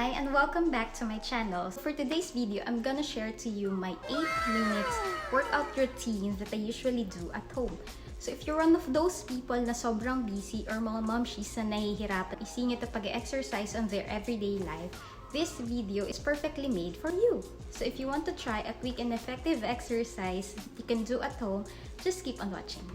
Hi and welcome back to my channel. For today's video, I'm gonna share to you my 8 minutes workout routine that I usually do at home. So if you're one of those people na sobrang busy or mga momshies na nahihirapan isingit at pag-exercise on their everyday life, this video is perfectly made for you. So if you want to try a quick and effective exercise you can do at home, just keep on watching.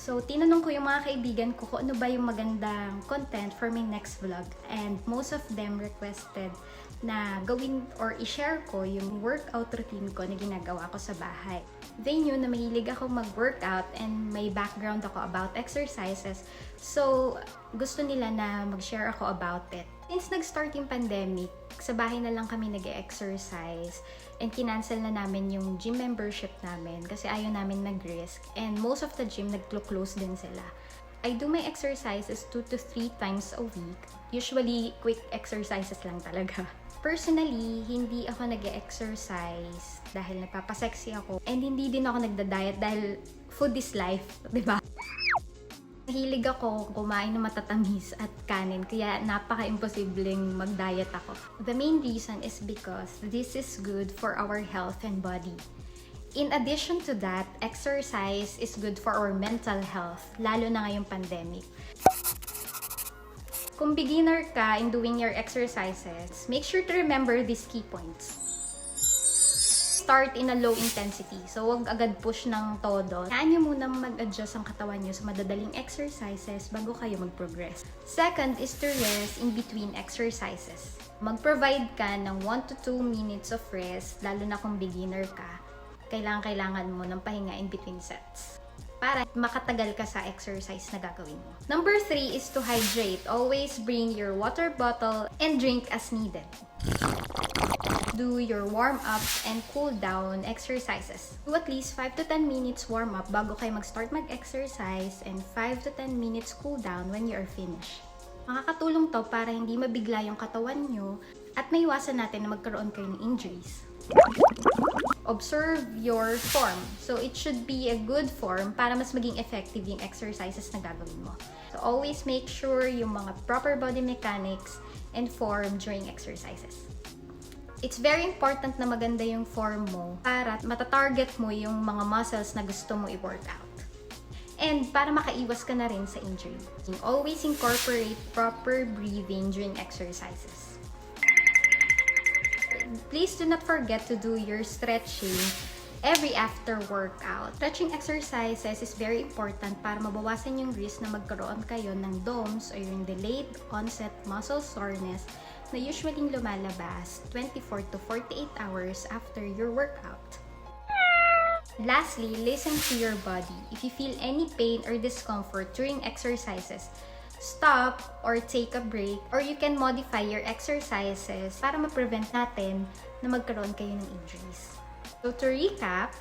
So, tinanong ko yung mga kaibigan ko kung ano ba yung magandang content for my next vlog. And most of them requested na gawin or i-share ko yung workout routine ko na ginagawa ko sa bahay. They knew na mahilig ako mag-workout and may background ako about exercises. So, gusto nila na mag-share ako about it. Since nag-start yung pandemic, sa bahay na lang kami nag-exercise and kinancel na namin yung gym membership namin kasi ayaw namin mag-risk and most of the gym nag-close din sila. I do my exercises 2 to 3 times a week. Usually, quick exercises lang talaga. Personally, hindi ako nag-exercise dahil nagpapasexy ako and hindi din ako nagda-diet dahil food is life, di ba? Mahilig ako kumain ng matatamis at kanin, kaya napaka-imposibleng mag-diet ako. The main reason is because this is good for our health and body. In addition to that, exercise is good for our mental health, lalo na ngayong pandemic. Kung beginner ka in doing your exercises, make sure to remember these key points. Start in a low intensity. So, wag agad push ng todo. Kayaan nyo muna mag-adjust ang katawan nyo sa madadaling exercises bago kayo mag-progress. Second is to rest in between exercises. Mag-provide ka ng 1 to 2 minutes of rest, lalo na kung beginner ka. Kailangan mo ng pahinga in between sets para makatagal ka sa exercise na gagawin mo. Number 3 is to hydrate. Always bring your water bottle and drink as needed. Do your warm-up and cool-down exercises. Do at least 5 to 10 minutes warm-up bago kayo mag-start mag-exercise and 5 to 10 minutes cool-down when you are finished. Makakatulong to para hindi mabigla yung katawan nyo at maiwasan natin na magkaroon kayo ng injuries. Observe your form. So, it should be a good form para mas maging effective yung exercises na gagawin mo. So, always make sure yung mga proper body mechanics and form during exercises. It's very important na maganda yung form mo para matatarget mo yung mga muscles na gusto mo i-workout. And para makaiwas ka na rin sa injury. Always incorporate proper breathing during exercises. Please do not forget to do your stretching every after workout. Stretching exercises is very important para mabawasan yung risk na magkaroon kayo ng DOMS o yung delayed onset muscle soreness na usually lumalabas 24 to 48 hours after your workout. Lastly, listen to your body. If you feel any pain or discomfort during exercises, stop or take a break, or you can modify your exercises para ma-prevent natin na magkaroon kayo ng injuries. So to recap,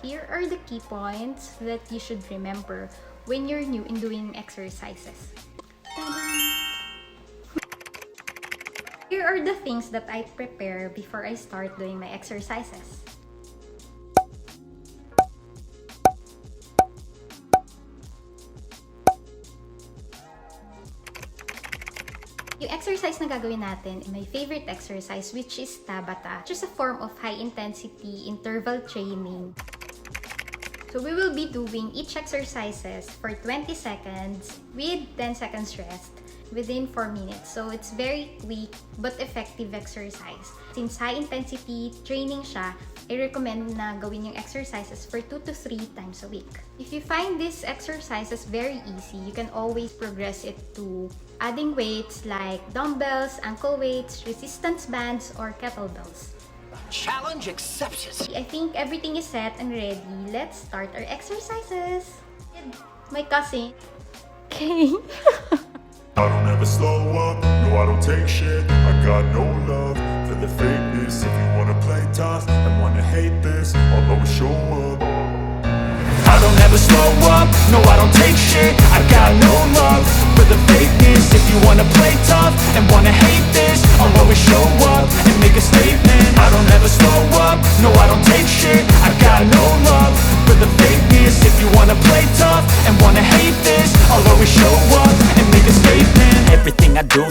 here are the key points that you should remember when you're new in doing exercises. Here are the things that I prepare before I start doing my exercises. Yung exercise na gagawin natin is my favorite exercise, which is TABATA, which is a form of high-intensity interval training. So we will be doing each exercises for 20 seconds with 10 seconds rest within 4 minutes. So it's very quick but effective exercise. Since high-intensity training siya, I recommend na gawin yung exercises for 2 to 3 times a week. If you find these exercises very easy, you can always progress it to adding weights like dumbbells, ankle weights, resistance bands, or kettlebells. Challenge accepted. I think everything is set and ready. Let's start our exercises. My cousin. Okay. I don't ever slow up, no I don't take shit. I got no love for the fakeness. If you wanna play tough and wanna hate this, I'll always show up. I don't ever slow up, no I don't take shit. I got no love for the fakeness. If you wanna play tough and wanna hate this, I'll always show up and make a statement. I don't ever slow up, no I don't take shit. I got no love for the fakeness. If you wanna play tough and wanna hate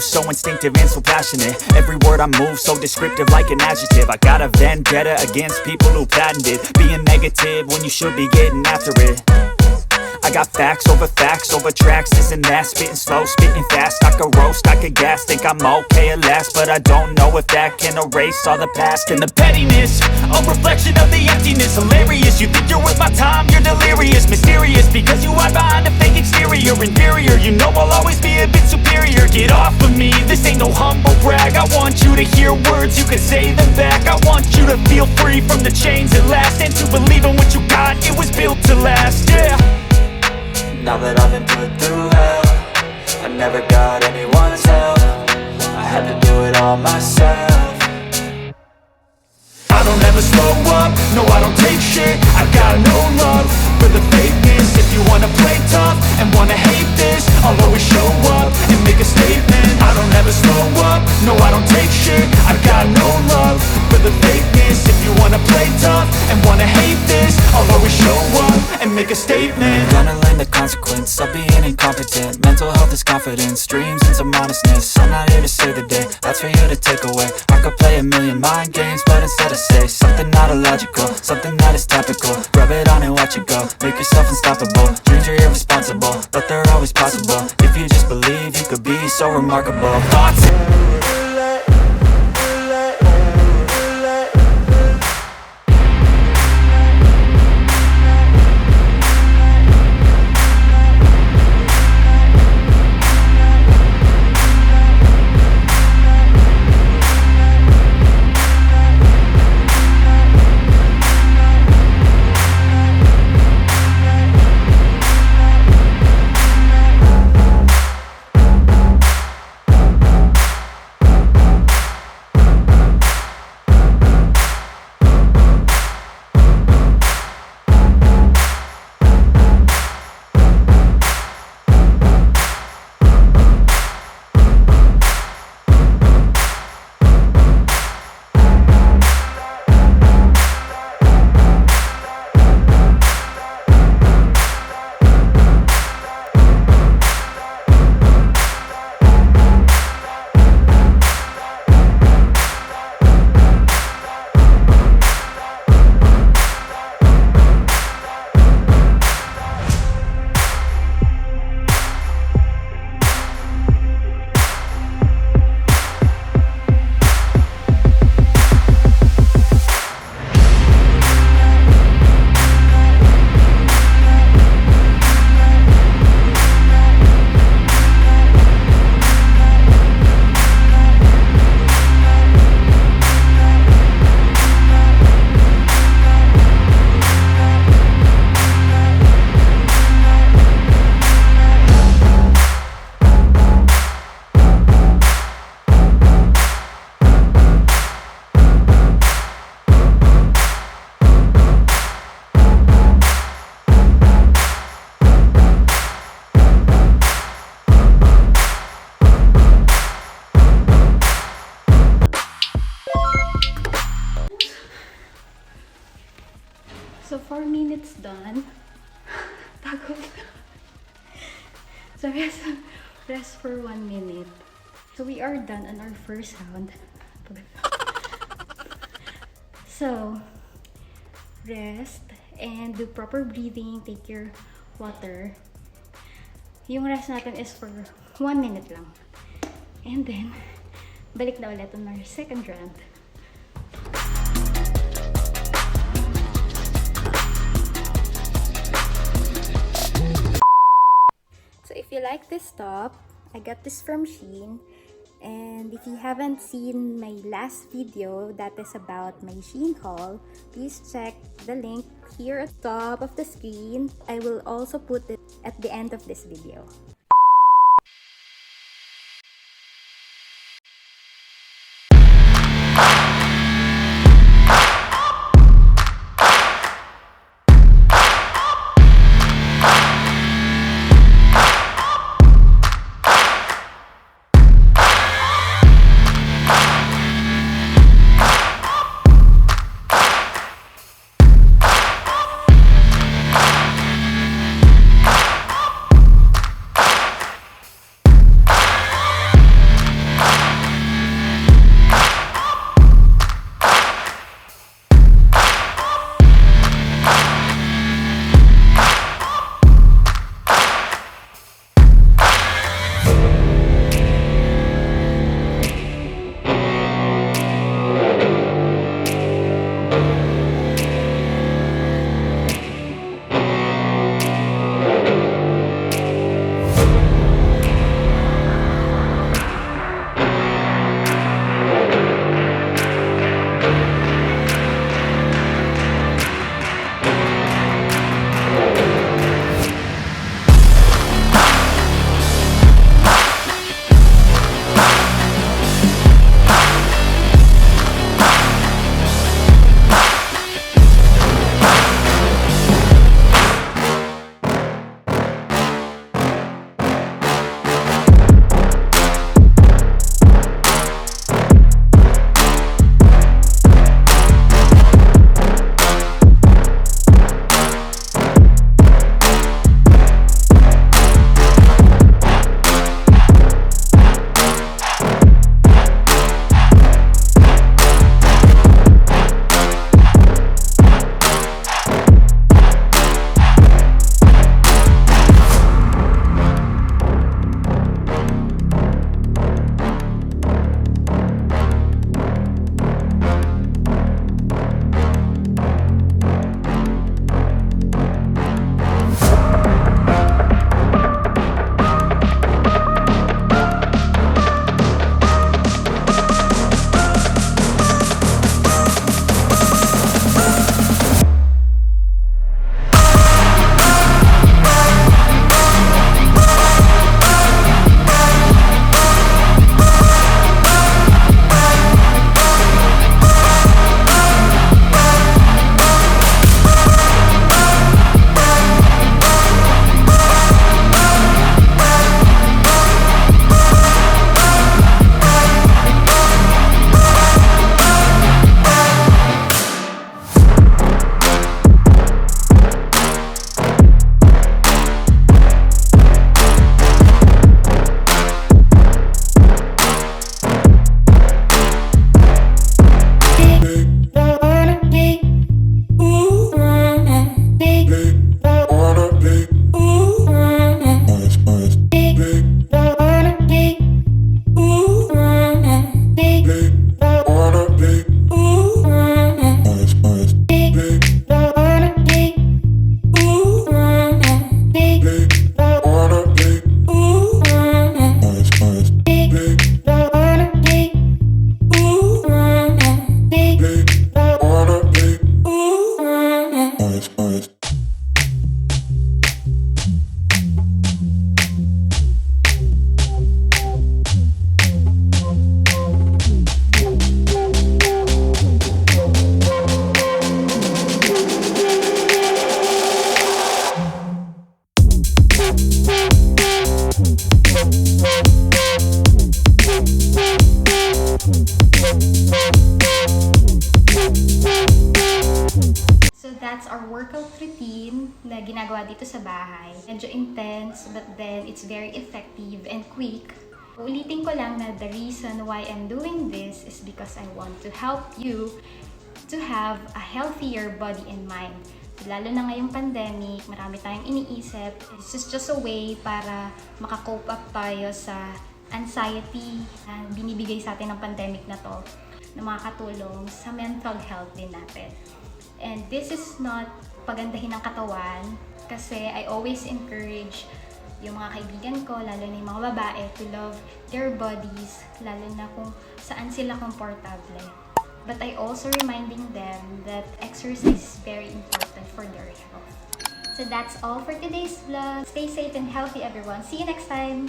moves, so instinctive and so passionate. Every word I move, so descriptive like an adjective. I got a vendetta against people who patented being negative when you should be getting after it. I got facts over tracks, this and that. Spitting slow, spitting fast, I could roast, I could gas. Think I'm okay at last, but I don't know if that can erase all the past. And the pettiness, a reflection of the emptiness. Hilarious, you think you're worth my time, you're delirious. Mysterious, because you hide behind a fake exterior. Inferior, you know I'll always be a bit superior. Get off of me, this ain't no humble brag. I want you to hear words, you can say them back. I want you to feel free from the chains at last, and to believe in what you got, it was built to last, yeah. Now that I've been put through hell, I never got anyone's help. I had to do it all myself. I don't ever slow up, no I don't take shit. I got no love for the fakeness. If you wanna play tough and wanna hate this, I'll always show up and make a statement. I don't ever slow up, no I don't take shit. I got no love for the fakeness. If you wanna play tough and wanna hate this, I'll always show up and make a statement. Gonna learn the consequence of being incompetent. Mental health is confidence, dreams and some honestness. I'm not here to save the day, that's for you to take away. I could play a million mind games, but instead I say something not illogical, something that is topical. Rub it on and watch it go, make yourself unstoppable. Dreams are irresponsible, but they're always possible. If you just believe, you could be so remarkable. Thoughts. So 4 minutes done. Pagod. So rest for 1 minute. So we are done on our first sound. So rest and do proper breathing, take your water. Yung rest natin is for 1 minute lang. And then balik na ulit on our second round. So if you like this top, I got this from Shein. And if you haven't seen my last video that is about my Shein haul, please check the link here at the top of the screen. I will also put it at the end of this video. So that's our workout routine na ginagawa dito sa bahay. Medyo intense, but then it's very effective and quick. Ulitin ko lang na the reason why I'm doing this is because I want to help you to have a healthier body and mind. Lalo na ngayong pandemic, marami tayong iniisip. This is just a way para makakope up tayo sa anxiety na binibigay sa atin ng pandemic na to, na makakatulong sa mental health din natin. And this is not pagandahin ng katawan kasi I always encourage yung mga kaibigan ko, lalo na yung mga babae, to love their bodies, lalo na kung saan sila komportable. But I also reminding them that exercise is very important for their health. So that's all for today's vlog. Stay safe and healthy, everyone. See you next time!